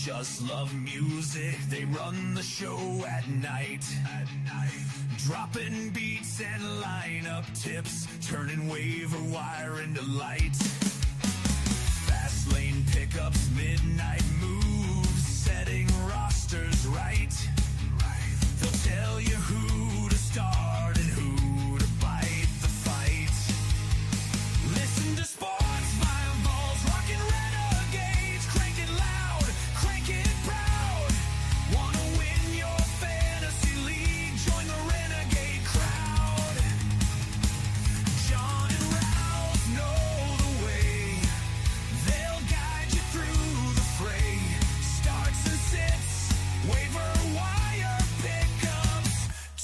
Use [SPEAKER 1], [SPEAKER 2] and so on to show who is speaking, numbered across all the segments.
[SPEAKER 1] just love music. They run the show at night. Dropping beats and lineup tips, turning waiver wire into light. Fast lane pickups, midnight moves, setting rosters right. They'll tell you who to start and who to bite the fight. Listen to sports, my balls, rockin' renegades. Crank it loud, crank it proud. Wanna win your fantasy league? Join the renegade crowd. John and Ralph know the way. They'll guide you through the fray. Starts and sits, waiver wire pickups.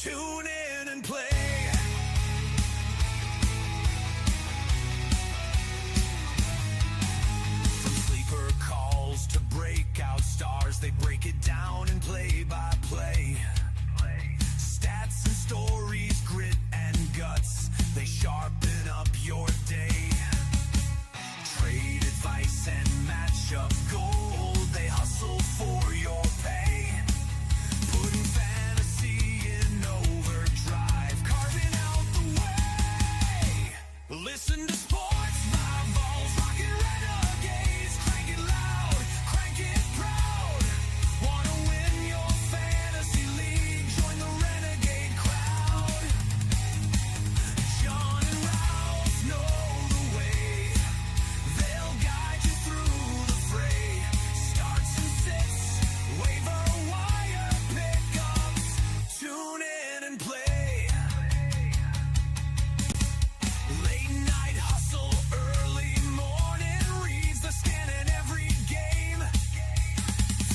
[SPEAKER 1] Tune in and play. From sleeper calls to breakout stars, they break it down and play by play. Stats and stories, grit and guts, they sharpen up your day. Trade advice and matchup gold, they hustle for your pay. Putting fantasy in overdrive, carving out the way. Listen to sports, my balls, rockin' renegades. Crank it loud, crank it proud. Wanna win your fantasy league? Join the renegade crowd. John and Ralph know the way. They'll guide you through the fray. Starts and sits, waiver wire pickups. Tune in and play. Late night hustle, early morning reads, the scanning every game.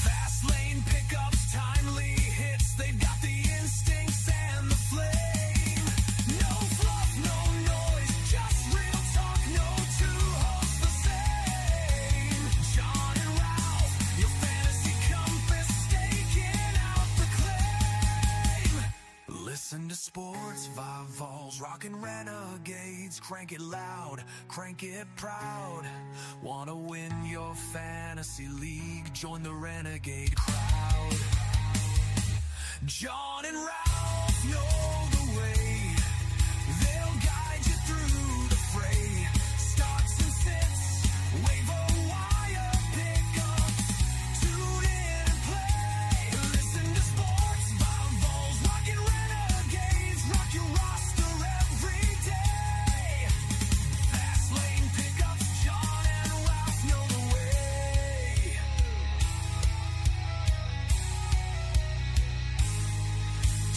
[SPEAKER 1] Fast lane pickups, timely hits, they've got the instincts and the flame. No fluff, no noise, just real talk, no two hosts the same. John and Ralph, your fantasy compass, staking out the claim. Listen to sports, Vols, rockin' renegades. Crank it loud, crank it proud. Wanna win your fantasy league? Join the renegade crowd. John and Ralph know the way. They'll guide you through the fray. Starts and sits, waiver wire pickups. Tune in and play. Listen to sports, Vols, rockin' renegades. Rock your roster every day. Fast lane pickups, John and Ralph know the way.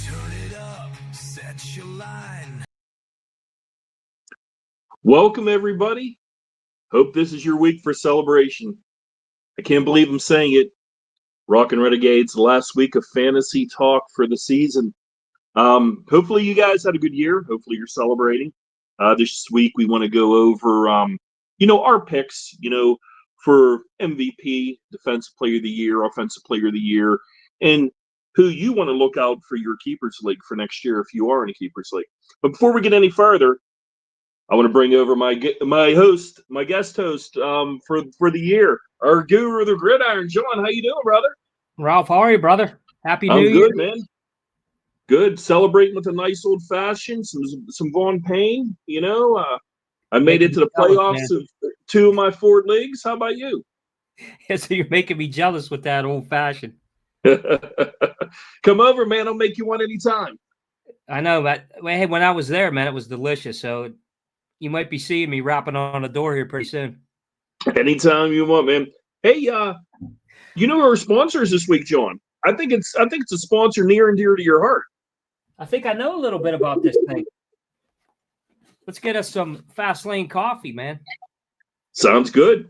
[SPEAKER 1] Turn it up, set your line.
[SPEAKER 2] Welcome, everybody. Hope this is your week for celebration. I can't believe I'm saying it. Rockin' Renegades, the last week of fantasy talk for the season. Hopefully you guys had a good year. Hopefully you're celebrating. This week we want to go over, our picks, for MVP, Defensive Player of the Year, Offensive Player of the Year, and who you want to look out for your Keepers League for next year if you are in a Keepers League. But before we get any further, I want to bring over my guest host for the year, our guru of the gridiron, John. How you doing, brother?
[SPEAKER 3] Ralph, how are you, brother? Happy New
[SPEAKER 2] I'm
[SPEAKER 3] Year.
[SPEAKER 2] good, man. Good. Celebrating with a nice old fashioned, some Vaughn Payne. I made it to the playoffs of two of my Ford leagues. How about you?
[SPEAKER 3] Yeah, so you're making me jealous with that old fashioned.
[SPEAKER 2] Come over, man. I'll make you one anytime.
[SPEAKER 3] I know, but hey, when I was there, man, it was delicious. So you might be seeing me rapping on the door here pretty soon.
[SPEAKER 2] Anytime you want, man. Hey, our sponsors this week, John. I think it's a sponsor near and dear to your heart.
[SPEAKER 3] I think I know a little bit about this thing. Let's get us some Fast Lane coffee, man.
[SPEAKER 2] Sounds good.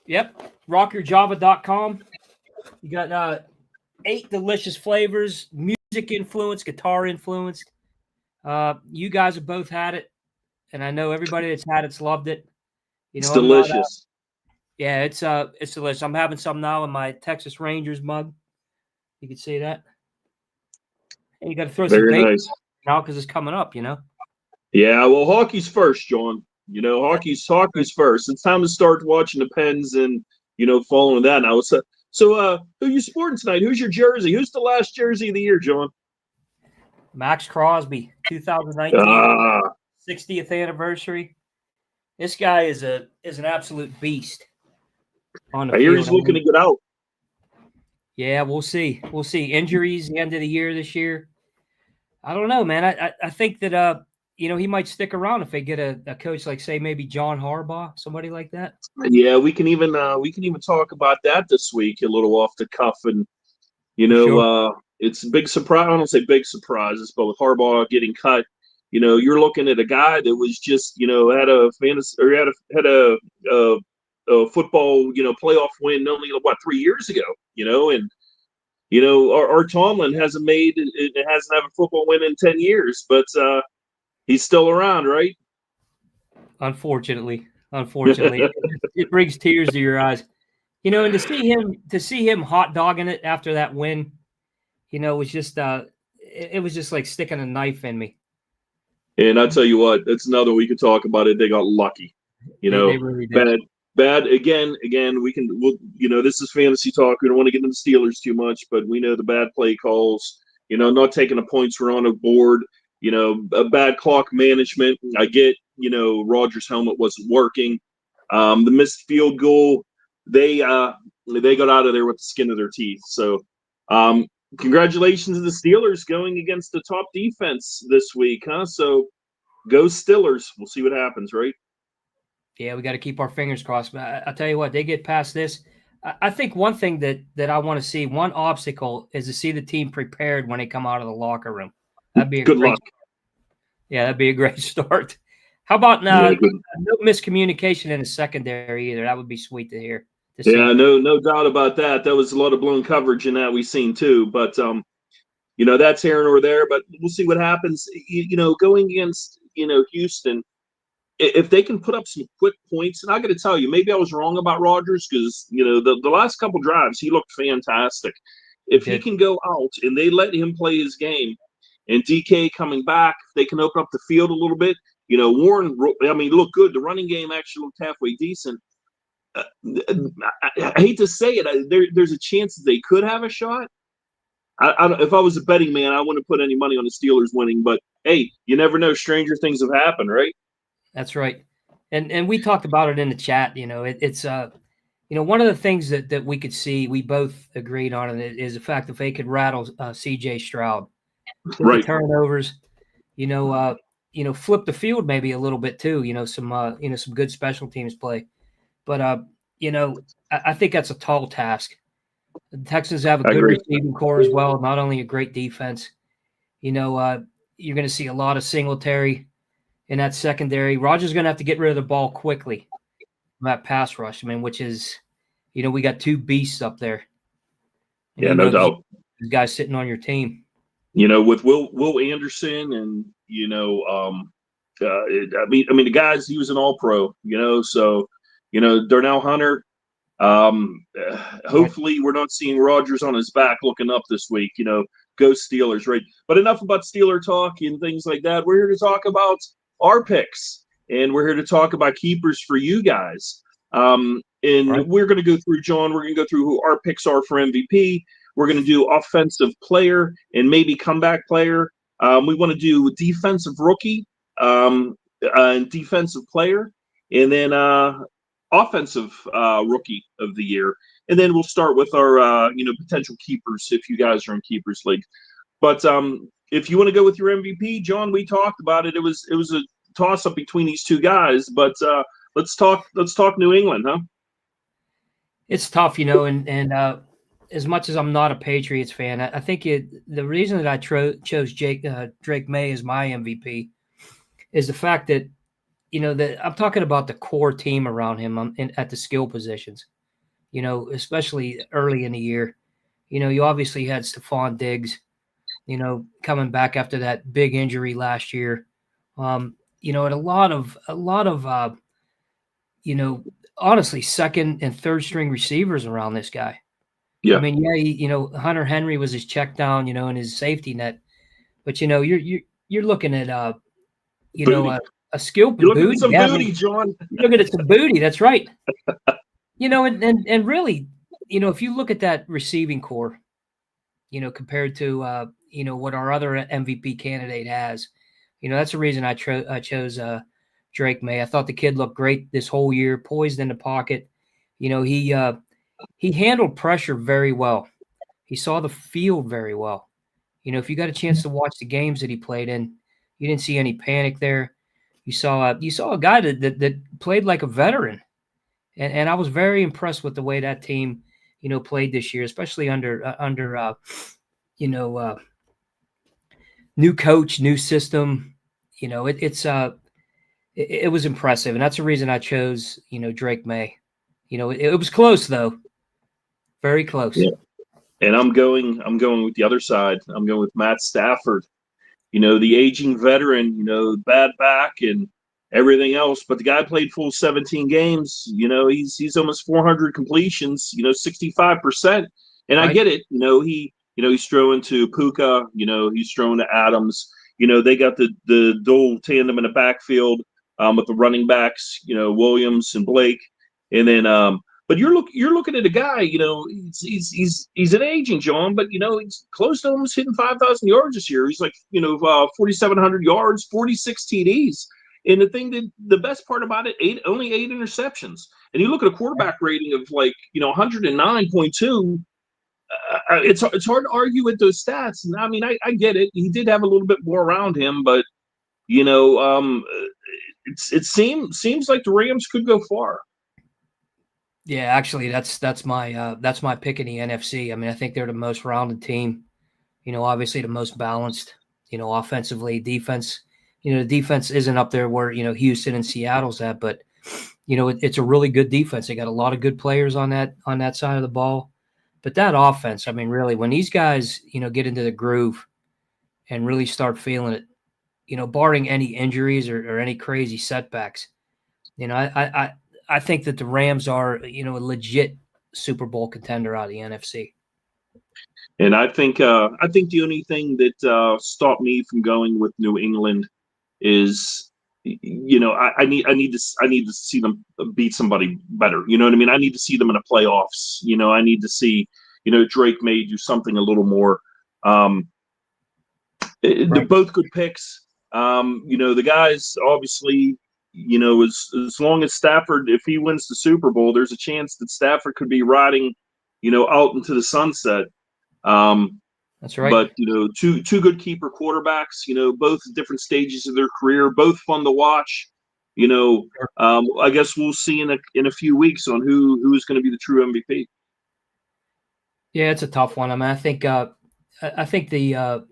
[SPEAKER 3] Yep. Rockyourjava.com. You got 8 delicious flavors, music influenced, guitar influenced. You guys have both had it, and I know everybody that's had it's loved it.
[SPEAKER 2] It's delicious.
[SPEAKER 3] It's delicious. I'm having some now in my Texas Rangers mug. You can see that. And you got to throw some bacon now because it's coming up,
[SPEAKER 2] Yeah, well, hockey's first, John. Hockey's first. It's time to start watching the Pens and following that. Now So, who you supporting tonight? Who's your jersey? Who's the last jersey of the year, John?
[SPEAKER 3] Max Crosby, 2019 60th anniversary. This guy is an absolute beast on the
[SPEAKER 2] I hear
[SPEAKER 3] field.
[SPEAKER 2] he's looking to get out.
[SPEAKER 3] Yeah, we'll see. We'll see. Injuries the end of the year this year. I don't know, man. I think that he might stick around if they get a coach like, say, maybe John Harbaugh, somebody like that.
[SPEAKER 2] Yeah, we can even talk about that this week a little off the cuff, and
[SPEAKER 3] Sure.
[SPEAKER 2] it's a big surprise. I don't say big surprises, but with Harbaugh getting cut, you're looking at a guy that was just had a fantasy or had a football playoff win only 3 years ago, and our Tomlin hasn't had a football win in 10 years, but he's still around, right?
[SPEAKER 3] Unfortunately, it brings tears to your eyes, and to see him hot dogging it after that win, was just it was just like sticking a knife in me.
[SPEAKER 2] And I tell you what, that's another we could talk about it. They got lucky,
[SPEAKER 3] They really did.
[SPEAKER 2] bad. Again, this is fantasy talk. We don't want to get into the Steelers too much, but we know the bad play calls. Not taking the points we're on a board. A bad clock management. I get. Rodgers' helmet wasn't working. The missed field goal. They got out of there with the skin of their teeth. So, congratulations to the Steelers going against the top defense this week, huh? So, go Steelers. We'll see what happens, right?
[SPEAKER 3] Yeah, we got to keep our fingers crossed. But I tell you what, they get past this. I think one thing that I want to see, one obstacle, is to see the team prepared when they come out of the locker room. That'd be
[SPEAKER 2] good luck.
[SPEAKER 3] Yeah, that'd be a great start. How about no miscommunication in the secondary either? That would be sweet to hear.
[SPEAKER 2] Yeah, no doubt about that. That was a lot of blown coverage in that we've seen too. But that's here nor there. But we'll see what happens. Going against Houston, if they can put up some quick points, and I got to tell you, maybe I was wrong about Rodgers because the last couple drives he looked fantastic. If he can go out and they let him play his game, and DK coming back, they can open up the field a little bit. Warren, looked good. The running game actually looked halfway decent. I hate to say it, there's a chance that they could have a shot. If I was a betting man, I wouldn't put any money on the Steelers winning. But hey, you never know. Stranger things have happened, right?
[SPEAKER 3] That's right. And we talked about it in the chat. It's one of the things that we could see, we both agreed on it, is the fact that they could rattle C.J. Stroud, with the turnovers, flip the field maybe a little bit too. Some good special teams play. But, I think that's a tall task. The Texans have a good receiving core as well, not only a great defense. You're going to see a lot of Singletary in that secondary. Rodgers is going to have to get rid of the ball quickly from that pass rush. Which is, we got two beasts up there.
[SPEAKER 2] Yeah, no doubt.
[SPEAKER 3] These guys sitting on your team.
[SPEAKER 2] With Will Anderson and, the guys, he was an all-pro, so – Darnell Hunter. Hopefully, we're not seeing Rodgers on his back looking up this week. Go Steelers, right? But enough about Steeler talk and things like that. We're here to talk about our picks, and we're here to talk about keepers for you guys. We're going to go through, John. We're going to go through who our picks are for MVP. We're going to do offensive player and maybe comeback player. We want to do defensive rookie and defensive player, and then offensive rookie of the year, and then we'll start with our potential keepers if you guys are in keepers league. But if you want to go with your MVP, John, we talked about it. It was a toss up between these two guys, but let's talk New England, huh?
[SPEAKER 3] It's tough, and as much as I'm not a Patriots fan, I think the reason that I chose Drake May as my MVP is the fact that I'm talking about the core team around him at the skill positions, especially early in the year. You obviously had Stephon Diggs, coming back after that big injury last year. And a lot of honestly, second and third string receivers around this guy.
[SPEAKER 2] Yeah.
[SPEAKER 3] Hunter Henry was his check down, and his safety net. But, you're looking at, a skill booty.
[SPEAKER 2] You're looking at some booty, John.
[SPEAKER 3] You're looking at some booty. That's right. And really, if you look at that receiving core, compared to what our other MVP candidate has, that's the reason I chose Drake May. I thought the kid looked great this whole year, poised in the pocket. He handled pressure very well. He saw the field very well. If you got a chance to watch the games that he played in, you didn't see any panic there. You saw a guy that played like a veteran, and I was very impressed with the way that team, played this year, especially under new coach, new system. It was impressive, and that's the reason I chose Drake May. It was close though, very close.
[SPEAKER 2] Yeah. And I'm going with the other side. I'm going with Matt Stafford. The aging veteran, bad back and everything else. But the guy played full 17 games. He's almost 400 completions. 65%. And
[SPEAKER 3] Right.
[SPEAKER 2] I get it. He's throwing to Puka. He's throwing to Adams. They got the dual tandem in the backfield with the running backs. Williams and Blake, and then but you're looking at a guy, he's an aging John, but he's close to almost hitting 5,000 yards this year. He's like 4,700 yards, 46 TDs, and the best part about it, only 8 interceptions. And you look at a quarterback rating of 109.2. It's hard to argue with those stats. And I mean, I get it. He did have a little bit more around him, but it seems like the Rams could go far.
[SPEAKER 3] Yeah, actually, that's my pick in the NFC. I mean, I think they're the most rounded team. Obviously the most balanced. Offensively, defense. The defense isn't up there where Houston and Seattle's at, but it's a really good defense. They got a lot of good players on that side of the ball. But that offense, I mean, really, when these guys get into the groove and really start feeling it, barring any injuries or any crazy setbacks, I think that the Rams are, a legit Super Bowl contender out of the NFC.
[SPEAKER 2] And I think the only thing that stopped me from going with New England is, I need to see them beat somebody better. You know what I mean? I need to see them in the playoffs. I need to see, Drake May do something a little more. Right. They're both good picks. The guys obviously. As long as Stafford, if he wins the Super Bowl, there's a chance that Stafford could be riding, out into the sunset.
[SPEAKER 3] That's right.
[SPEAKER 2] But two good keeper quarterbacks. Both at different stages of their career, both fun to watch. I guess we'll see in a few weeks on who's going to be the true MVP.
[SPEAKER 3] Yeah, it's a tough one. I mean, I think the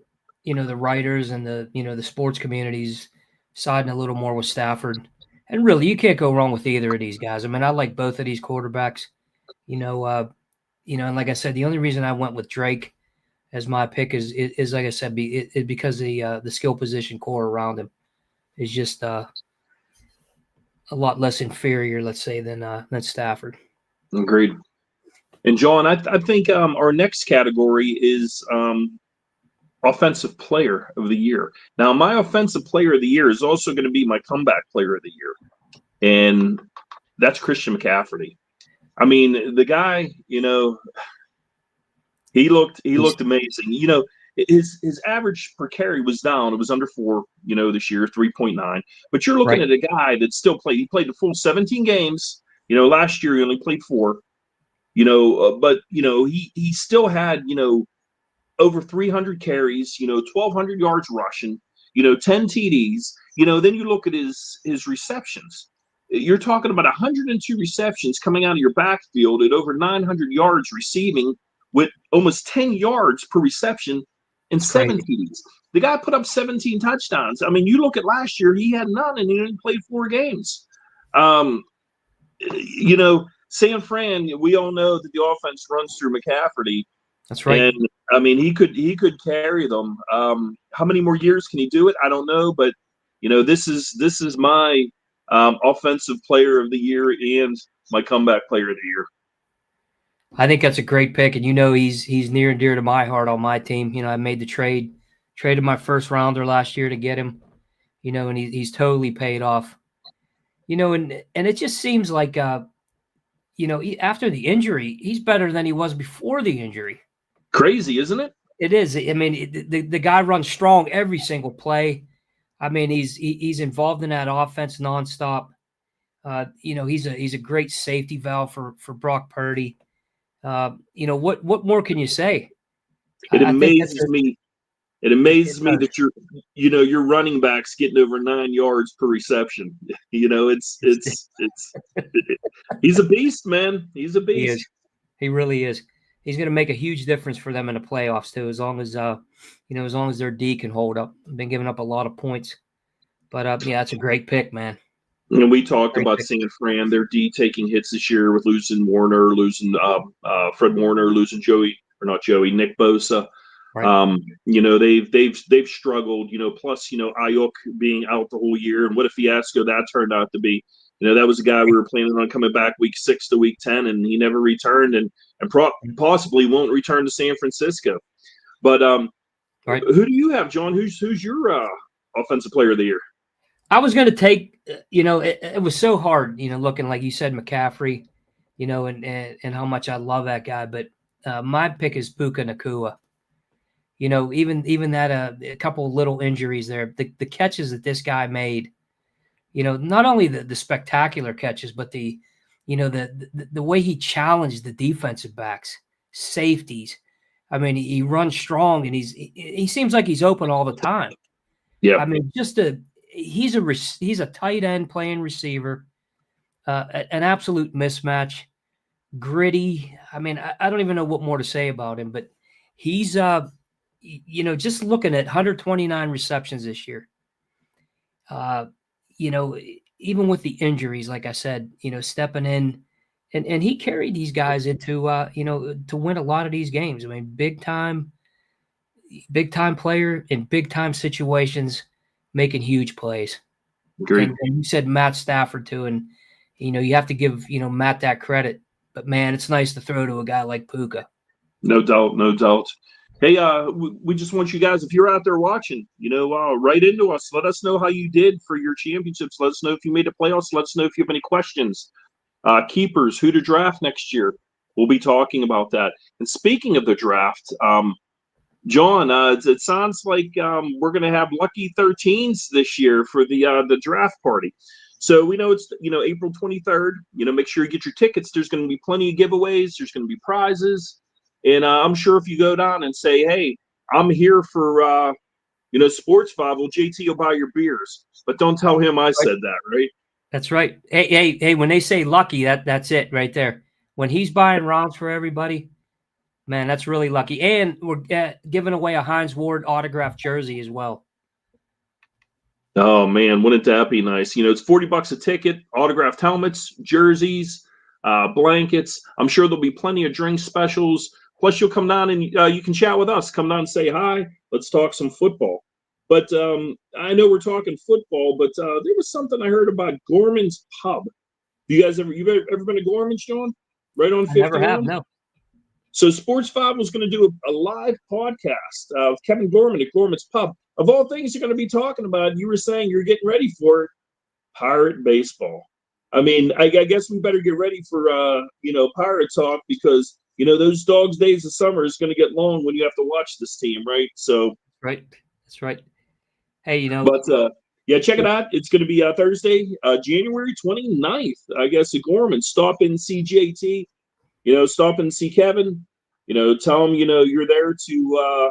[SPEAKER 3] the writers and the sports communities siding a little more with Stafford. And really, you can't go wrong with either of these guys. I mean, I like both of these quarterbacks. And like I said, the only reason I went with Drake as my pick is like I said, because the skill position core around him is just a lot less inferior, let's say, than Stafford.
[SPEAKER 2] Agreed. And John, I think our next category is Offensive Player of the Year. Now, my Offensive Player of the Year is also going to be my Comeback Player of the Year, and that's Christian McCaffrey. I mean, the guy, he looked amazing. His average per carry was down; it was under 4, this year, 3.9. But you're looking at a guy that still played. He played the full 17 games. Last year he only played 4. But he still had over 300 carries, 1,200 yards rushing, 10 TDs. Then you look at his receptions. You're talking about 102 receptions coming out of your backfield at over 900 yards receiving with almost 10 yards per reception and 7 TDs. The guy put up 17 touchdowns. I mean, you look at last year, he had none and he only played 4 games. San Fran, we all know that the offense runs through McCaffrey.
[SPEAKER 3] That's right.
[SPEAKER 2] And I mean, he could carry them. How many more years can he do it? I don't know, but this is my Offensive Player of the Year and my Comeback Player of the Year.
[SPEAKER 3] I think that's a great pick, and he's near and dear to my heart on my team. I made the traded my first rounder last year to get him. And he's totally paid off. And it just seems like after the injury, he's better than he was before the injury.
[SPEAKER 2] Crazy, isn't it?
[SPEAKER 3] It is. I mean, the guy runs strong every single play. I mean, he's involved in that offense nonstop. He's a great safety valve for Brock Purdy. What more can you say?
[SPEAKER 2] It
[SPEAKER 3] I think that's
[SPEAKER 2] amazes me. It
[SPEAKER 3] it
[SPEAKER 2] amazes me
[SPEAKER 3] does.
[SPEAKER 2] that your running backs getting over 9 yards per reception. He's a beast, man. He's a
[SPEAKER 3] He
[SPEAKER 2] beast.
[SPEAKER 3] is. He really is. He's going to make a huge difference for them in the playoffs too, as long as their D can hold up. Been giving up a lot of points, but yeah, it's a great pick, man.
[SPEAKER 2] And we talked
[SPEAKER 3] Great
[SPEAKER 2] about
[SPEAKER 3] pick.
[SPEAKER 2] San Fran, their D taking hits this year with losing Warner, losing Fred Warner, losing Nick Bosa.
[SPEAKER 3] Right.
[SPEAKER 2] They've struggled. Plus Ayuk being out the whole year, and what a fiasco that turned out to be. That was a guy we were planning on coming back week 6 to week 10, and he never returned, and possibly won't return to San Francisco. But
[SPEAKER 3] Right.
[SPEAKER 2] who do you have, John? Who's your offensive player of the year?
[SPEAKER 3] I was going to take, it was so hard, looking like you said, McCaffrey, and how much I love that guy. But my pick is Puka Nacua. Even that a couple of little injuries there, the catches that this guy made, not only the spectacular catches, but the way he challenged the defensive backs, safeties. I mean, he runs strong, and he seems like he's open all the time.
[SPEAKER 2] Yeah.
[SPEAKER 3] I mean, he's a tight end playing receiver, an absolute mismatch, gritty. I mean, I don't even know what more to say about him, but he's just looking at 129 receptions this year. Even with the injuries, like I said, stepping in, and he carried these guys into to win a lot of these games. I mean, big time player in big time situations, making huge plays.
[SPEAKER 2] Agreed.
[SPEAKER 3] And you said Matt Stafford too, and you have to give Matt that credit. But man, it's nice to throw to a guy like Puka.
[SPEAKER 2] No doubt, no doubt. Hey, we just want you guys, if you're out there watching, write into us. Let us know how you did for your championships. Let us know if you made the playoffs. Let us know if you have any questions. Keepers, who to draft next year. We'll be talking about that. And speaking of the draft, John, it sounds like we're going to have lucky 13s this year for the draft party. So we know it's April 23rd. Make sure you get your tickets. There's going to be plenty of giveaways. There's going to be prizes. And I'm sure if you go down and say, hey, I'm here for, Sports 5, well, JT will buy your beers. But don't tell him I said that, right?
[SPEAKER 3] That's right. Hey, when they say lucky, that's it right there. When he's buying rounds for everybody, man, that's really lucky. And we're giving away a Hines Ward autographed jersey as well.
[SPEAKER 2] Oh, man, wouldn't that be nice? It's $40 a ticket, autographed helmets, jerseys, blankets. I'm sure there'll be plenty of drink specials. Plus, you'll come down and you can chat with us. Come down and say hi. Let's talk some football. But I know we're talking football, but there was something I heard about Gorman's Pub. You've ever been to Gorman's, John? Right on 51?
[SPEAKER 3] I never have, no.
[SPEAKER 2] So Sports 5 was going to do a live podcast of Kevin Gorman at Gorman's Pub. Of all things you're going to be talking about, you were saying you're getting ready for it, Pirate baseball. I mean, I guess we better get ready for Pirate talk because those dogs' days of summer is going to get long when you have to watch this team, right? So
[SPEAKER 3] that's right. Hey,
[SPEAKER 2] but yeah, check it out. It's going to be Thursday, January 29th. I guess at Gorman. Stop in and see JT. Stop and see Kevin. Tell him you're there to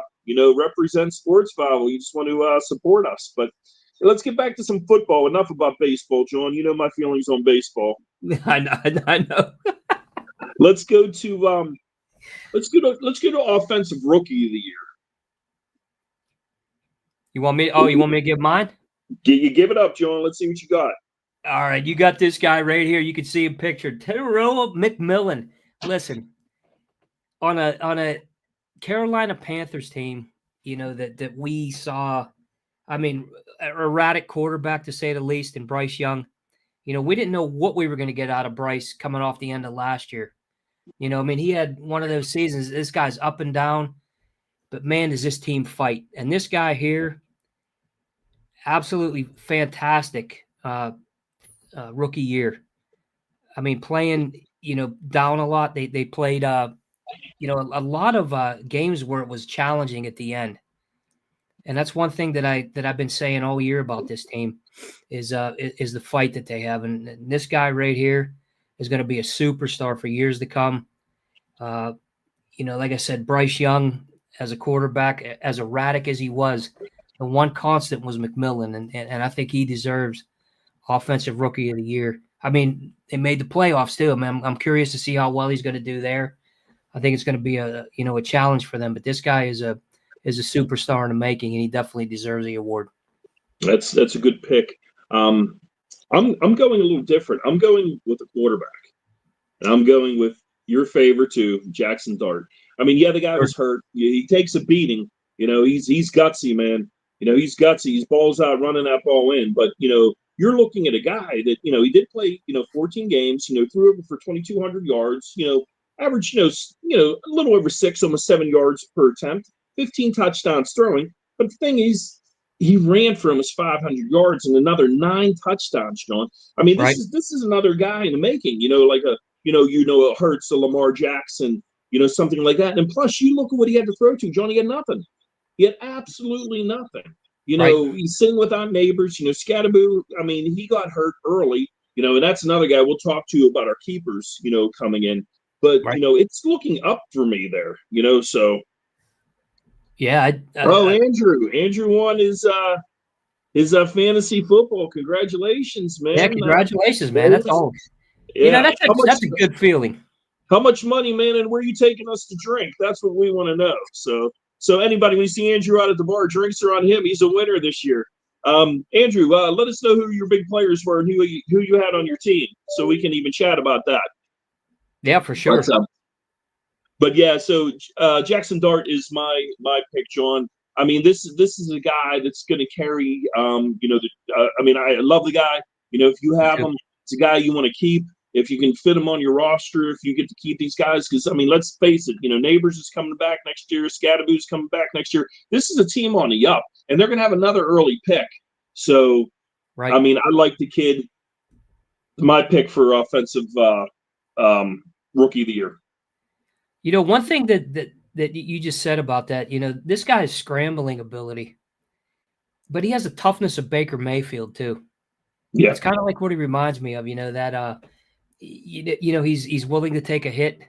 [SPEAKER 2] represent Sports File. You just want to support us, but. Let's get back to some football. Enough about baseball, John. You know my feelings on baseball.
[SPEAKER 3] I know.
[SPEAKER 2] Let's go to offensive rookie of the year.
[SPEAKER 3] You want me? Oh, you want me to give mine?
[SPEAKER 2] You give it up, John. Let's see what you got.
[SPEAKER 3] All right, you got this guy right here. You can see him pictured. Terrell McMillan. Listen, on a Carolina Panthers team, that we saw. I mean, erratic quarterback to say the least, and Bryce Young. We didn't know what we were going to get out of Bryce coming off the end of last year. He had one of those seasons. This guy's up and down, but man, does this team fight! And this guy here, absolutely fantastic rookie year. I mean, playing down a lot. They played a lot of games where it was challenging at the end. And that's one thing that I've been saying all year about this team is the fight that they have. And this guy right here is going to be a superstar for years to come. Like I said, Bryce Young as a quarterback, as erratic as he was, the one constant was McMillan, and I think he deserves Offensive Rookie of the Year. I mean, they made the playoffs too. I mean, I'm curious to see how well he's going to do there. I think it's going to be a challenge for them. But this guy is a superstar in the making, and he definitely deserves the award.
[SPEAKER 2] That's a good pick. I'm going a little different. I'm going with the quarterback, and I'm going with your favorite too, Jackson Dart. I mean, yeah, the guy was hurt. He takes a beating. He's gutsy, man. He's gutsy. He's balls out running that ball in. But you're looking at a guy that he did play 14 games. Threw over for 2,200 yards. Average a little over 6, almost 7 yards per attempt. 15 touchdowns throwing. But the thing is, he ran for almost 500 yards and another 9 touchdowns, John. I mean, this is another guy in the making. Like it hurts a Lamar Jackson, something like that. And plus, you look at what he had to throw to. John, he had nothing. He had absolutely nothing. He's sitting without neighbors. Scatterboo, I mean, he got hurt early, and that's another guy we'll talk to about our keepers, coming in. But, it's looking up for me there, so.
[SPEAKER 3] Yeah.
[SPEAKER 2] Andrew won his fantasy football. Congratulations, man.
[SPEAKER 3] Yeah, congratulations, man. That's all.
[SPEAKER 2] Yeah.
[SPEAKER 3] That's a good feeling.
[SPEAKER 2] How much money, man, and where are you taking us to drink? That's what we want to know. So anybody, when you see Andrew out at the bar, drinks are on him. He's a winner this year. Andrew, let us know who your big players were and who you had on your team, so we can even chat about that.
[SPEAKER 3] Yeah, for sure.
[SPEAKER 2] But yeah, so Jackson Dart is my pick, John. I mean, this is a guy that's going to carry. I mean, I love the guy. If you have him, it's a guy you want to keep. If you can fit him on your roster, if you get to keep these guys, because I mean, let's face it. Neighbors is coming back next year. Scatterboo's coming back next year. This is a team on the up, and they're going to have another early pick. So, I mean, I like the kid. My pick for offensive rookie of the year.
[SPEAKER 3] One thing that you just said about that, this guy's scrambling ability, but he has the toughness of Baker Mayfield too. Yeah, it's kind of like what he reminds me of. That he's willing to take a hit.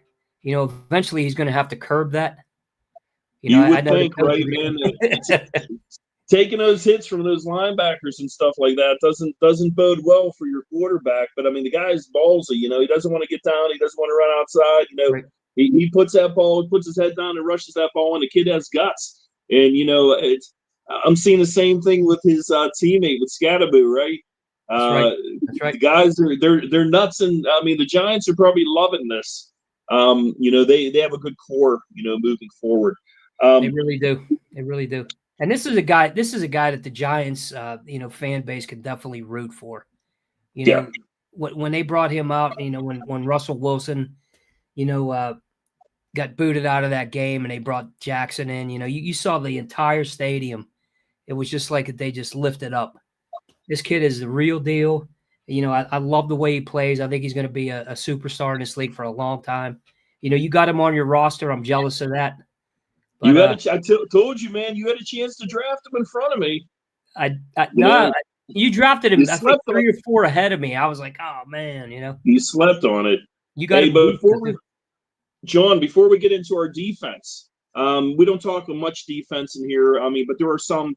[SPEAKER 3] Eventually he's going to have to curb that.
[SPEAKER 2] You would think, right, man? Taking those hits from those linebackers and stuff like that doesn't bode well for your quarterback. But I mean, the guy's ballsy. He doesn't want to get down. He doesn't want to run outside.
[SPEAKER 3] Right.
[SPEAKER 2] He puts that ball, puts his head down and rushes that ball, and the kid has guts. And I'm seeing the same thing with his teammate with Scatterboo, right? That's right. The guys they're nuts, and I mean the Giants are probably loving this. They have a good core, moving forward.
[SPEAKER 3] They really do. They really do. And this is a guy that the Giants, fan base could definitely root for. When they brought him out, when Russell Wilson, got booted out of that game and they brought Jackson in, you saw the entire stadium. It was just like they just lifted up. This kid is the real deal. I love the way he plays. I think he's going to be a superstar in this league for a long time. You got him on your roster. I'm jealous of that. But,
[SPEAKER 2] I told you, man, you had a chance to draft him in front of me.
[SPEAKER 3] You drafted him, I think 3 or 4 ahead of me. I was like, oh, man,
[SPEAKER 2] You slept on it.
[SPEAKER 3] You got
[SPEAKER 2] John, before we get into our defense, we don't talk much defense in here. I mean, but there are some,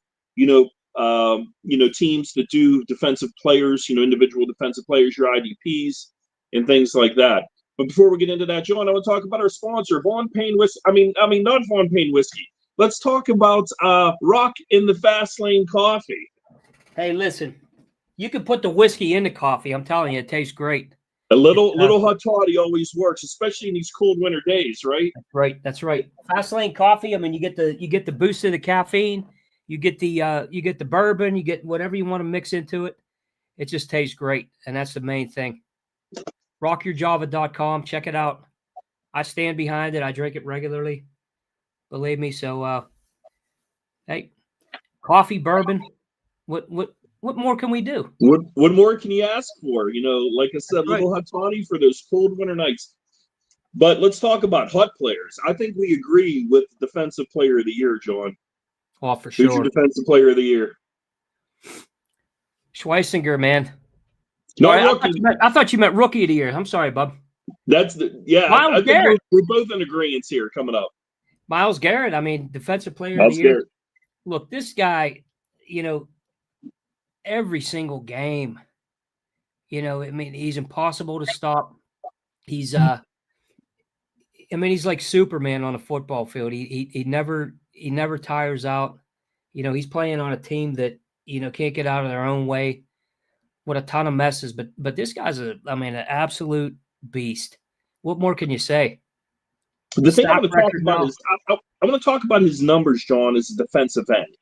[SPEAKER 2] teams that do defensive players, individual defensive players, your IDPs, and things like that. But before we get into that, John, I want to talk about our sponsor, Vaughn Payne Whiskey. I mean, not Vaughn Payne Whiskey. Let's talk about Rock in the Fast Lane Coffee.
[SPEAKER 3] Hey, listen, you can put the whiskey in the coffee. I'm telling you, it tastes great.
[SPEAKER 2] A little hot toddy always works, especially in these cold winter days, right?
[SPEAKER 3] That's right. Fast Lane Coffee. I mean, you get the boost of the caffeine. You get the bourbon. You get whatever you want to mix into it. It just tastes great, and that's the main thing. RockYourJava.com. Check it out. I stand behind it. I drink it regularly. Believe me. So, hey, coffee, bourbon. What What more can we do?
[SPEAKER 2] What more can you ask for? Like I said,
[SPEAKER 3] That's right.
[SPEAKER 2] little hot toddy for those cold winter nights. But let's talk about hot players. I think we agree with Defensive Player of the Year, John.
[SPEAKER 3] Oh, for
[SPEAKER 2] Who's your
[SPEAKER 3] sure.
[SPEAKER 2] Defensive Player of the Year?
[SPEAKER 3] Schweisinger, man.
[SPEAKER 2] Not
[SPEAKER 3] Sorry,
[SPEAKER 2] rookie.
[SPEAKER 3] I thought you meant rookie of the year. I'm sorry, bub.
[SPEAKER 2] That's
[SPEAKER 3] Myles
[SPEAKER 2] I think
[SPEAKER 3] Garrett.
[SPEAKER 2] we're both in agreement here coming up.
[SPEAKER 3] Myles Garrett. I mean, Defensive Player of
[SPEAKER 2] Myles
[SPEAKER 3] the Year.
[SPEAKER 2] Garrett.
[SPEAKER 3] Look, this guy. Every single game. I mean, he's impossible to stop. He's he's like Superman on a football field. He never tires out. He's playing on a team that can't get out of their own way. With a ton of messes, but this guy's an absolute beast. What more can you say?
[SPEAKER 2] The thing I
[SPEAKER 3] Stop
[SPEAKER 2] want to talk
[SPEAKER 3] record
[SPEAKER 2] about
[SPEAKER 3] now.
[SPEAKER 2] is I want to talk about his numbers, John, as a defensive end.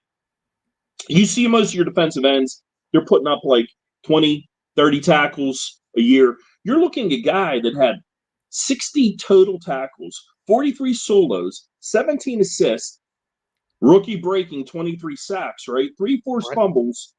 [SPEAKER 2] You see most of your defensive ends, they're putting up like 20, 30 tackles a year. You're looking at a guy that had 60 total tackles, 43 solos, 17 assists, rookie breaking 23 sacks, right? 3 forced fumbles,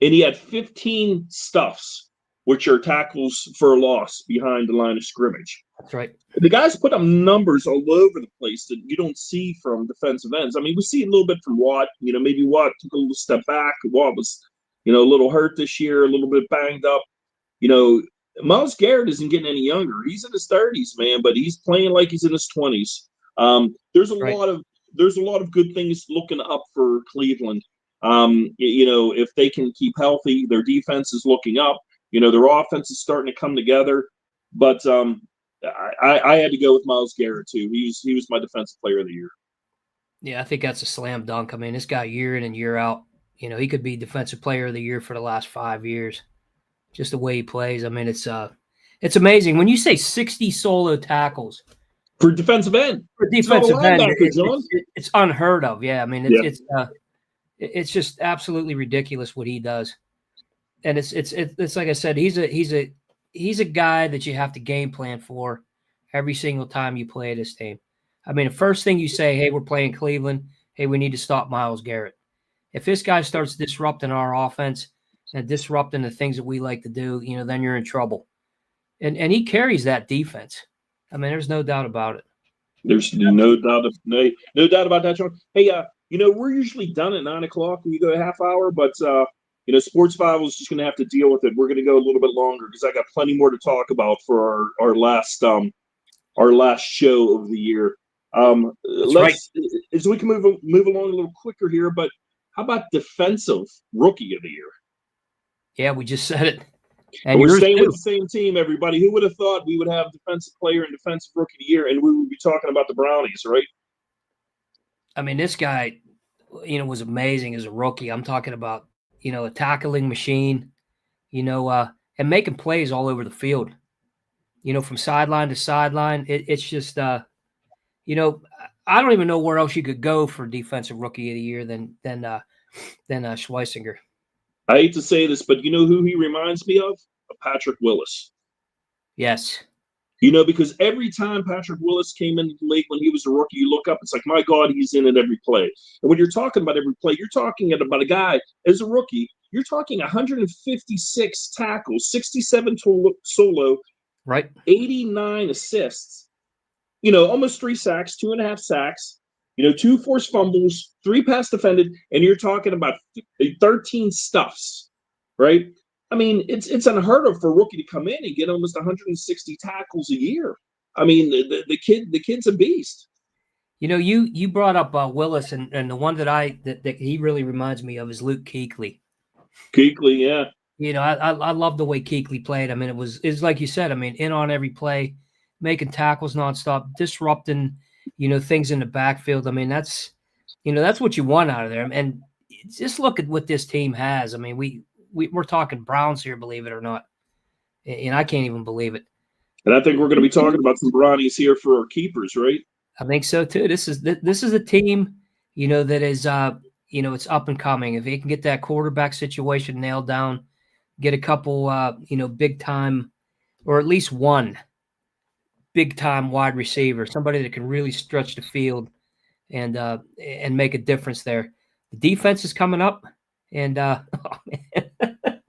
[SPEAKER 2] and he had 15 stuffs, which are tackles for a loss behind the line of scrimmage.
[SPEAKER 3] That's right.
[SPEAKER 2] The guys put up numbers all over the place that you don't see from defensive ends. I mean, we see a little bit from Watt. Maybe Watt took a little step back. Watt was, a little hurt this year, a little bit banged up. Myles Garrett isn't getting any younger. He's in his 30s, man, but he's playing like he's in his 20s. There's a lot of good things looking up for Cleveland. If they can keep healthy, their defense is looking up. Their offense is starting to come together. But I had to go with Myles Garrett too. He was my Defensive Player of the Year.
[SPEAKER 3] Yeah, I think that's a slam dunk. I mean, this guy year in and year out, he could be Defensive Player of the Year for the last 5 years. Just the way he plays. I mean, it's amazing. When you say 60 solo tackles
[SPEAKER 2] for defensive end,
[SPEAKER 3] for defensive end, it's unheard of. Yeah, I mean, it's just absolutely ridiculous what he does. And it's like I said, he's a guy that you have to game plan for every single time you play this team. I mean, the first thing you say, hey, we're playing Cleveland. Hey, we need to stop Myles Garrett. If this guy starts disrupting our offense and disrupting the things that we like to do, then you're in trouble. And he carries that defense. I mean, there's no doubt about it.
[SPEAKER 2] There's no doubt about that, John. Hey, we're usually done at 9:00. We go a half hour, but Sports 5 is just going to have to deal with it. We're going to go a little bit longer because I got plenty more to talk about for our last show of the year. As we can move along a little quicker here, but how about Defensive Rookie of the Year?
[SPEAKER 3] Yeah, we just said it. And
[SPEAKER 2] we're staying with the same team, everybody. Who would have thought we would have Defensive Player and Defensive Rookie of the Year, and we would be talking about the Brownies, right?
[SPEAKER 3] I mean, this guy, was amazing as a rookie. I'm talking about, a tackling machine, and making plays all over the field, from sideline to sideline. It's just, I don't even know where else you could go for Defensive Rookie of the Year than Schweisinger.
[SPEAKER 2] I hate to say this, but you know who he reminds me of? Patrick Willis.
[SPEAKER 3] Yes.
[SPEAKER 2] Because every time Patrick Willis came into the league when he was a rookie, you look up, it's like, my God, he's in it every play. And when you're talking about every play, you're talking about a guy as a rookie, you're talking 156 tackles, 67 solo,
[SPEAKER 3] right?
[SPEAKER 2] 89 assists, almost 3 sacks, 2.5 sacks, 2 forced fumbles, 3 pass defended, and you're talking about 13 stuffs, right? I mean, it's unheard of for a rookie to come in and get almost 160 tackles a year. I mean, the kid's a beast.
[SPEAKER 3] You brought up Willis, and the one that he really reminds me of is Luke Kuechly.
[SPEAKER 2] Kuechly, yeah.
[SPEAKER 3] I love the way Kuechly played. I mean, it's like you said. I mean, in on every play, making tackles nonstop, disrupting, things in the backfield. I mean, that's what you want out of there. And just look at what this team has. I mean, we're talking Browns here, believe it or not, and I can't even believe it.
[SPEAKER 2] And I think we're going to be talking about some Brownies here for our keepers, right?
[SPEAKER 3] I think so too. This is a team, that is, it's up and coming. If they can get that quarterback situation nailed down, get a couple, big time, or at least one big time wide receiver, somebody that can really stretch the field and make a difference there. The defense is coming up, And oh, man.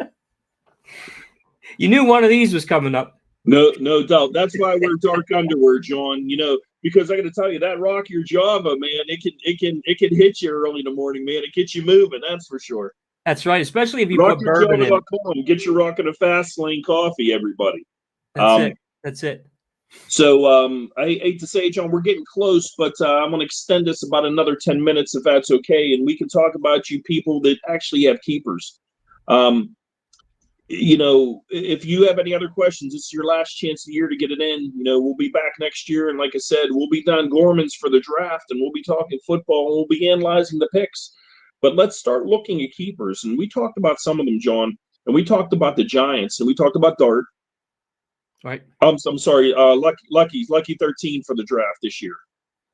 [SPEAKER 3] You knew one of these was coming up.
[SPEAKER 2] No doubt. That's why I wear dark underwear, John. Because I got to tell you that rock your Java, man. It can hit you early in the morning, man. It gets you moving. That's for sure.
[SPEAKER 3] That's right, especially if you put bourbon in.
[SPEAKER 2] RockYourJava.com. Get your Rockin' a Fast Lane coffee, everybody.
[SPEAKER 3] That's it.
[SPEAKER 2] So I hate to say it, John, we're getting close, but I'm going to extend this about another 10 minutes if that's okay, and we can talk about you people that actually have keepers. If you have any other questions, it's your last chance of the year to get it in. We'll be back next year, and like I said, we'll be Don Gorman's for the draft, and we'll be talking football, and we'll be analyzing the picks. But let's start looking at keepers, and we talked about some of them, John, and we talked about the Giants, and we talked about Dart.
[SPEAKER 3] Right.
[SPEAKER 2] I'm sorry, Lucky 13 for the draft this year.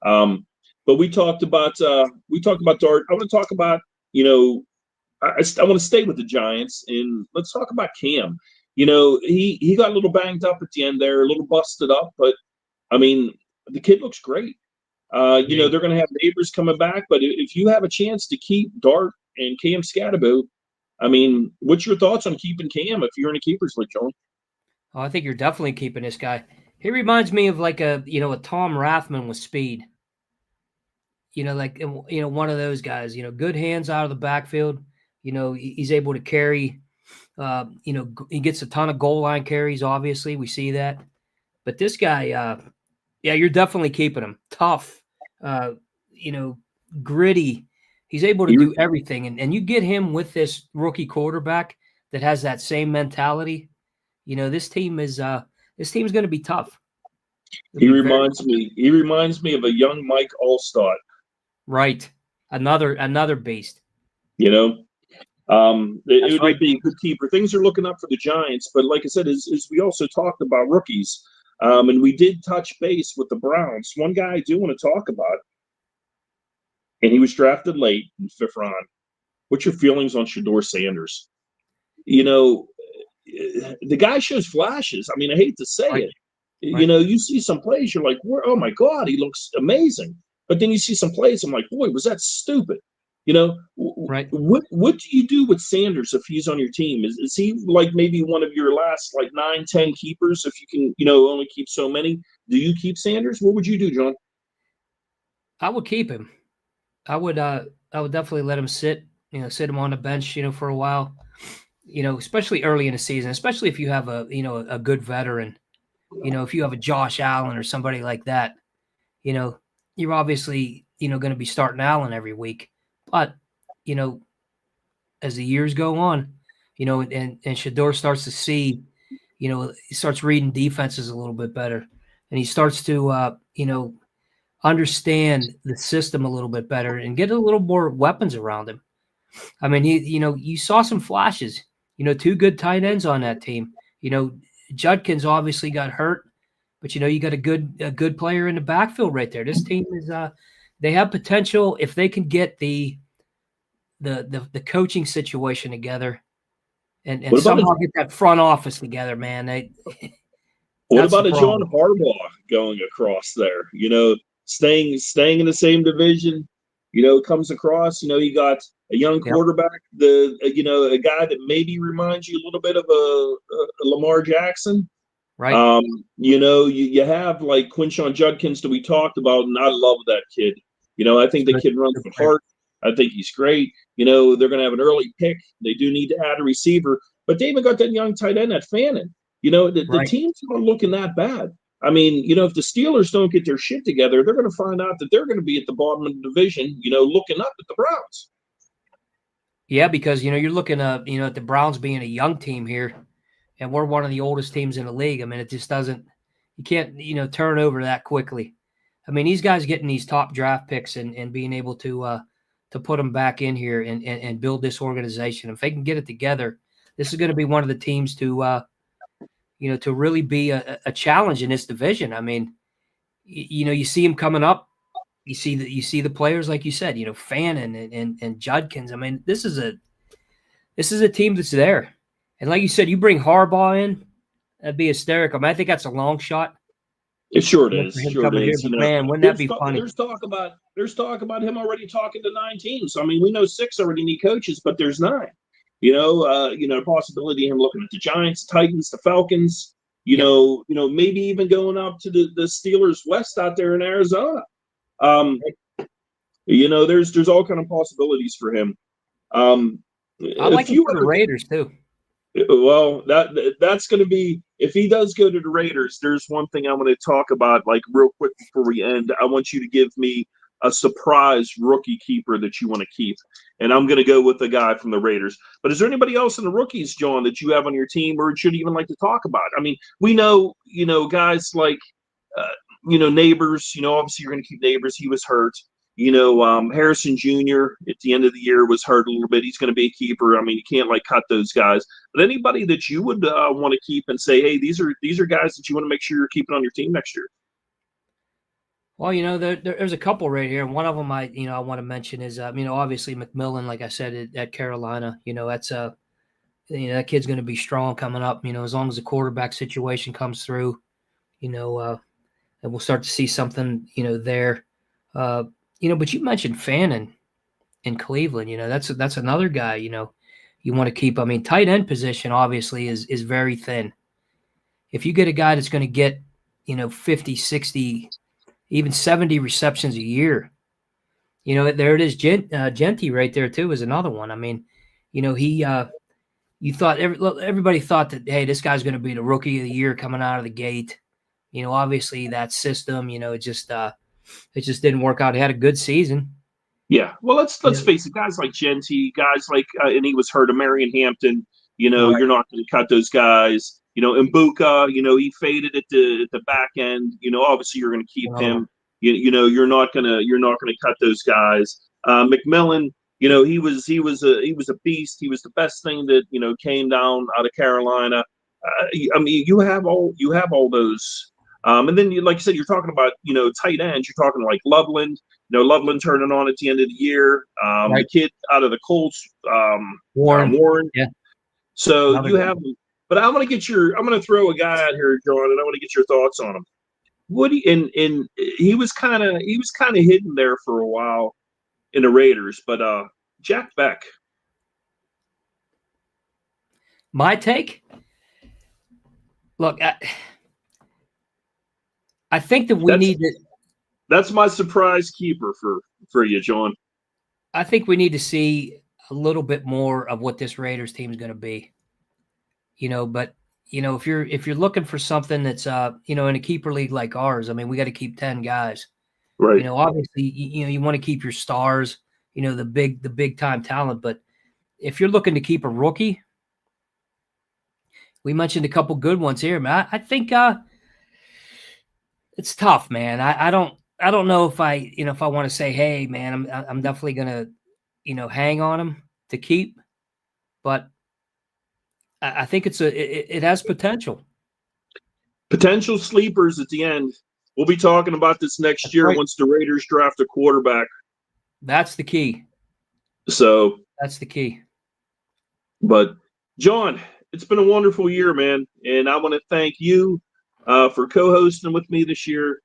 [SPEAKER 2] But we talked about Dart. I want to talk about I want to stay with the Giants, and let's talk about Cam. He got a little banged up at the end there, a little busted up, but I mean the kid looks great. They're going to have neighbors coming back, but if you have a chance to keep Dart and Cam Scatterbo, I mean, what's your thoughts on keeping Cam if you're in a keepers league, John?
[SPEAKER 3] Oh, I think you're definitely keeping this guy. He reminds me of like a Tom Rathman with speed. One of those guys. Good hands out of the backfield. He's able to carry. He gets a ton of goal line carries. Obviously, we see that. But this guy, you're definitely keeping him. Tough, gritty. He's able to do everything, and you get him with this rookie quarterback that has that same mentality. This team is going to be tough.
[SPEAKER 2] He reminds me of a young Mike Allstott.
[SPEAKER 3] Right. Another beast.
[SPEAKER 2] It would be a good keeper. Things are looking up for the Giants, but like I said, as we also talked about rookies, and we did touch base with the Browns. One guy I do want to talk about, and he was drafted late in fifth round. What's your feelings on Shedeur Sanders? The guy shows flashes. I mean, I hate to say it. Right. You see some plays, you're like, oh my God, he looks amazing. But then you see some plays, I'm like, boy, was that stupid?
[SPEAKER 3] Right.
[SPEAKER 2] What do you do with Sanders if he's on your team? Is he like maybe one of your last like 9-10 keepers if you can, only keep so many? Do you keep Sanders? What would you do, John?
[SPEAKER 3] I would keep him. I would definitely let him sit him on the bench, for a while. Especially early in the season, especially if you have a good veteran, if you have a Josh Allen or somebody like that, you're obviously, going to be starting Allen every week. But, as the years go on, and Shedeur starts to see, he starts reading defenses a little bit better, and he starts to, understand the system a little bit better and get a little more weapons around him. I mean, you saw some flashes. 2 good tight ends on that team. Judkins obviously got hurt, but you got a good player in the backfield right there. This team is they have potential if they can get the coaching situation together and somehow get that front office together, man.
[SPEAKER 2] What about a John Harbaugh going across there? Staying in the same division. Comes across. You got a young quarterback, a guy that maybe reminds you a little bit of a Lamar Jackson.
[SPEAKER 3] Right.
[SPEAKER 2] You have like Quinshon Judkins that we talked about, and I love that kid. I think the kid runs with heart. I think he's great. They're going to have an early pick. They do need to add a receiver, but they even got that young tight end at Fannin. The team's not looking that bad. I mean, if the Steelers don't get their shit together, they're going to find out that they're going to be at the bottom of the division, looking up at the Browns.
[SPEAKER 3] Yeah, because, you're looking at the Browns being a young team here, and we're one of the oldest teams in the league. I mean, it just doesn't – you can't, turn over that quickly. I mean, these guys getting these top draft picks and being able to put them back in here and build this organization. If they can get it together, this is going to be one of the teams to really be a challenge in this division. I mean, you see them coming up. You see the players, like you said, Fannin and Judkins. I mean, this is a team that's there. And like you said, you bring Harbaugh in, that'd be hysterical. I mean, I think that's a long shot.
[SPEAKER 2] It sure
[SPEAKER 3] For
[SPEAKER 2] is.
[SPEAKER 3] him
[SPEAKER 2] Sure
[SPEAKER 3] coming
[SPEAKER 2] it
[SPEAKER 3] here,
[SPEAKER 2] is.
[SPEAKER 3] but man, wouldn't that be funny?
[SPEAKER 2] There's talk about him already talking to 9 teams. So, I mean, we know 6 already need coaches, but there's 9. Possibility of him looking at the Giants, Titans, the Falcons.
[SPEAKER 3] Yep.
[SPEAKER 2] Maybe even going up to the Steelers West out there in Arizona. There's all kind of possibilities for him.
[SPEAKER 3] I like him for the Raiders too.
[SPEAKER 2] Well, that's going to be, if he does go to the Raiders, there's one thing I want to talk about, like real quick before we end. I want you to give me a surprise rookie keeper that you want to keep, and I'm going to go with the guy from the Raiders. But is there anybody else in the rookies, John, that you have on your team, or should even like to talk about? I mean, we know, guys like, Neighbors. Obviously you're going to keep Neighbors. He was hurt. Harrison Jr. at the end of the year was hurt a little bit. He's going to be a keeper. I mean, you can't cut those guys. But anybody that you would want to keep and say, hey, these are guys that you want to make sure you're keeping on your team next year.
[SPEAKER 3] Well, there's a couple right here. One of them I want to mention is, obviously McMillan, like I said, at Carolina. That's that kid's going to be strong coming up. As long as the quarterback situation comes through, and we'll start to see something, there. But you mentioned Fannin in Cleveland. That's another guy. You want to keep. I mean, tight end position obviously is very thin. If you get a guy that's going to get 50, 60, even 70 receptions a year, there it is. Genty right there too is another one. I mean, he. You thought everybody thought that, hey, this guy's going to be the rookie of the year coming out of the gate. Obviously that system, it just didn't work out. He had a good season.
[SPEAKER 2] Yeah, well, let's face it. Guys like Genty, guys like, and he was hurt. Marion Hampton.
[SPEAKER 3] Right.
[SPEAKER 2] You're not going to cut those guys. Mbuka, he faded at the back end. Obviously you're going to keep him. You're not gonna cut those guys. McMillan, he was a beast. He was the best thing that came down out of Carolina. I mean, you have all those. And then, like you said, you're talking about tight ends. You're talking like Loveland. Loveland turning on at the end of the year.
[SPEAKER 3] Right.
[SPEAKER 2] The kid out of the Colts,
[SPEAKER 3] Warren.
[SPEAKER 2] Yeah. So you have, but I'm going to throw a guy out here, John, and I want to get your thoughts on him. Woody, and he was kind of hidden there for a while in the Raiders, but Jack Beck.
[SPEAKER 3] My take. Look, I think that we need to.
[SPEAKER 2] That's my surprise keeper for you, John.
[SPEAKER 3] I think we need to see a little bit more of what this Raiders team is going to be. But if you're looking for something that's in a keeper league like ours, I mean, we got to keep 10 guys.
[SPEAKER 2] Right.
[SPEAKER 3] Obviously, you want to keep your stars, the big time talent. But if you're looking to keep a rookie, we mentioned a couple good ones here, man. I think it's tough, man. I don't know if I want to say, hey, man, I'm definitely gonna hang on him to keep, but I think it has potential.
[SPEAKER 2] Potential sleepers at the end. We'll be talking about this next year once the Raiders draft a quarterback.
[SPEAKER 3] That's the key.
[SPEAKER 2] So
[SPEAKER 3] that's the key.
[SPEAKER 2] But John, it's been a wonderful year, man, and I want to thank you for co-hosting with me this year.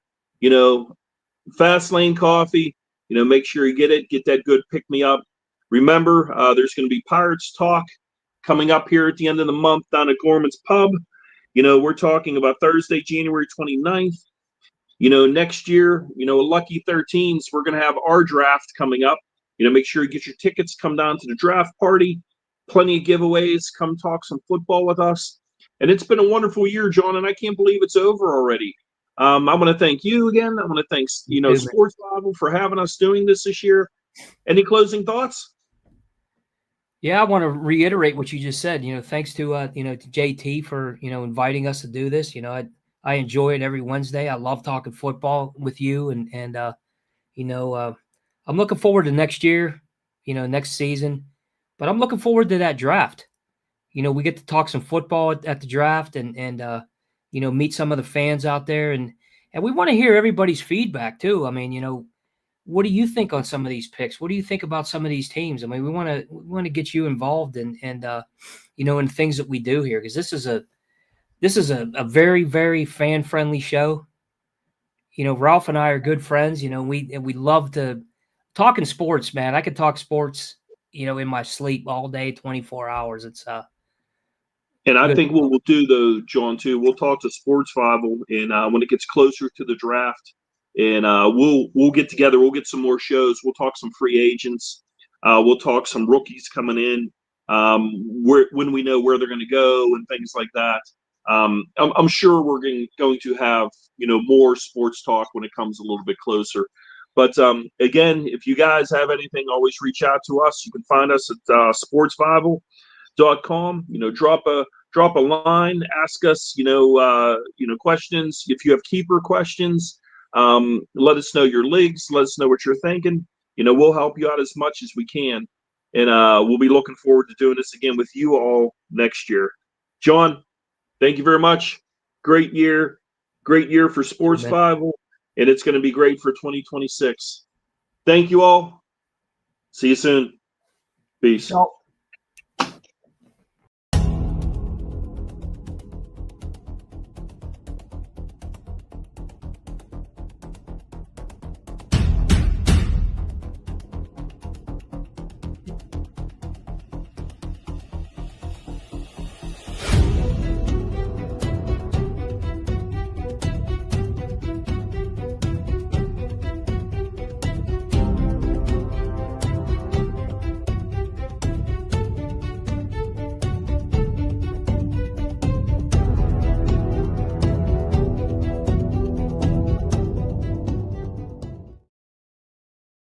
[SPEAKER 2] Fast Lane Coffee. Make sure you get that good pick me up. Remember, there's going to be Pirates Talk coming up here at the end of the month down at Gorman's Pub. We're talking about Thursday, January 29th. Next year, Lucky 13s, we're going to have our draft coming up. Make sure you get your tickets, come down to the draft party. Plenty of giveaways. Come talk some football with us. And it's been a wonderful year, John, and I can't believe it's over already. I want to thank you again. I want to thank, Sports Bible for having us doing this year. Any closing thoughts?
[SPEAKER 3] Yeah, I want to reiterate what you just said. Thanks to to JT for inviting us to do this. I enjoy it every Wednesday. I love talking football with you, and I'm looking forward to next year, next season. But I'm looking forward to that draft. We get to talk some football at the draft, and meet some of the fans out there, and we want to hear everybody's feedback too. I mean, what do you think on some of these picks? What do you think about some of these teams? I mean, we want to get you involved in things that we do here, because this is a very, very fan friendly show. Ralph and I are good friends. We love to talking sports, man. I could talk sports, in my sleep all day, 24 hours. It's
[SPEAKER 2] And I
[SPEAKER 3] good.
[SPEAKER 2] think what we'll do though, John, too, we'll talk to Sports Bible, and when it gets closer to the draft, and we'll get together. We'll get some more shows. We'll talk some free agents. We'll talk some rookies coming in. When we know where they're going to go and things like that. I'm sure we're going to have more sports talk when it comes a little bit closer. But again, if you guys have anything, always reach out to us. You can find us at Sports Bible. .com. Drop a line, ask us questions. If you have keeper questions, let us know your leagues, let us know what you're thinking. We'll help you out as much as we can, and we'll be looking forward to doing this again with you all next year. John, thank you very much. Great year for Sports Bible, and it's going to be great for 2026. Thank you all. See you soon. Peace.